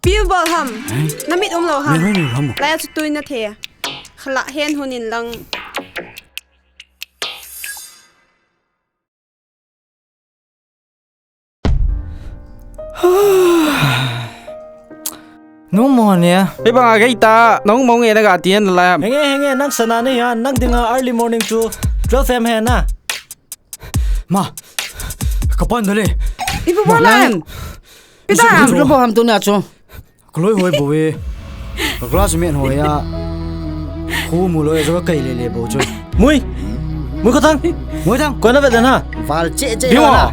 Piu bol ham. Namit lo ham. Meron ham. Laya tutui na the. Khala hen hunin lang. Nung mo niya. Iba nga kita, nung mo nga nag-atiyan na lang. Henge, nang sana niya, nang dinga early morning to 12 am na. Ma, kapan dali. Ibu bolan. Pita. Sudah paham tu ni aco. Kloi hoi bowe. Kelas men hoya. Khu muloi jo kai le bo jo. Mui katang. Mui tang. Ko na ve na. Val che na.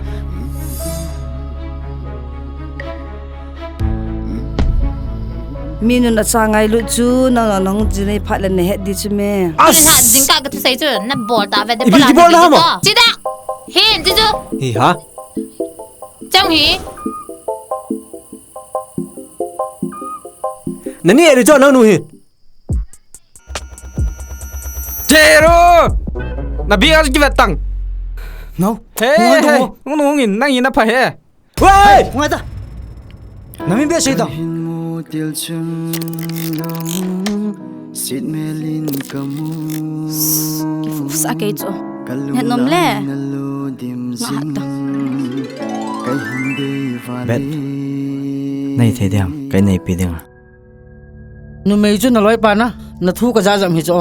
Minun na sangai lu chu na nong jine phat le ne het di chu me. As jingka ka tu sai chu na bol ta ve de Ibi di bol na mo. Chida. Hin ji chu. Hi ha? Chang hi. Nani eri cho nang nu hi. Jero. Nabi ka ki vetang. No. Hey, nung ngin nang ina pa he. Wei, ngai ta. Nami be sei ta. Sakay cho. Net nom le. Bet. Nei the diang, kai nei pi diang. Nu mei chu na loi pa na. Na thu ka ja jam hi cho.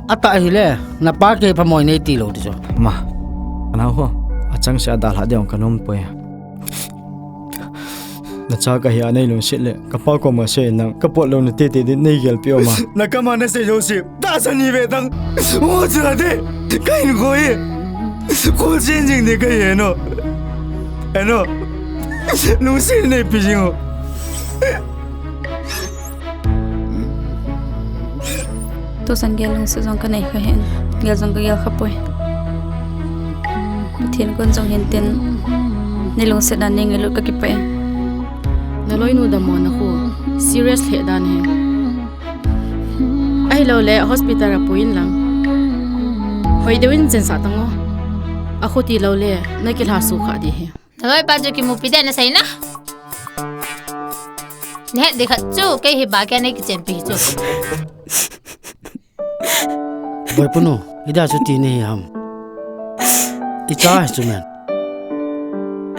Ata hi le na pa ke phamoi nei ti lo di cho. Ma. Ana ho. Achang sia dal ha diang kanom po ya. Na cha ka hi anei lo sit le. Ka pa ko ma se nang ka pot lo na te te nei gel pi o ma. Na ka ma na se Joseph. Da sa ni ve dang. O cha de. Kai ni ko ye. Ko chen jing de kai ye no. Ano. Lu sin nei pi jing o. To san gelong se jong ka nei kha hen. Gel jong ka gel khapoi. Pathin kon jong hen ten. Nilong se dan ning elu ka ki pa. Naloi nu da mo na ko. Serious le dan he. Ai lo le hospital ra puin lang. Hoi dewin chen sa tango. Ako ti lo le na kil ha su kha di he. Naloi pa ju ki mu pi de na sai na. Ne dekhat chu kai hi ba kya nei ki chen pi chu. Boy puno, ida chu ti nei ham. Icha chu men.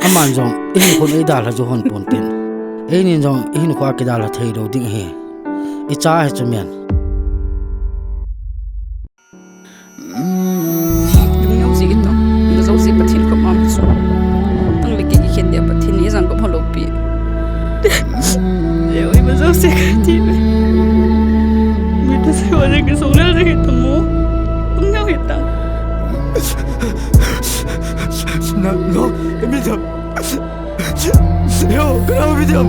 Aman jong in kon ida la jo hon pon tin. Einin jong in ko akida la thei do ding he. Icha chu men. Yung sige to. Yung zo si pathin ko mam chu. Tang le ki khen dia pathin ni jang ko pholo pi. Yo I ba zo si ka ti. Mi ta se wa ke so le ke to mo. Ung na kita. Na no, mi ta. Yo, kau mi ta.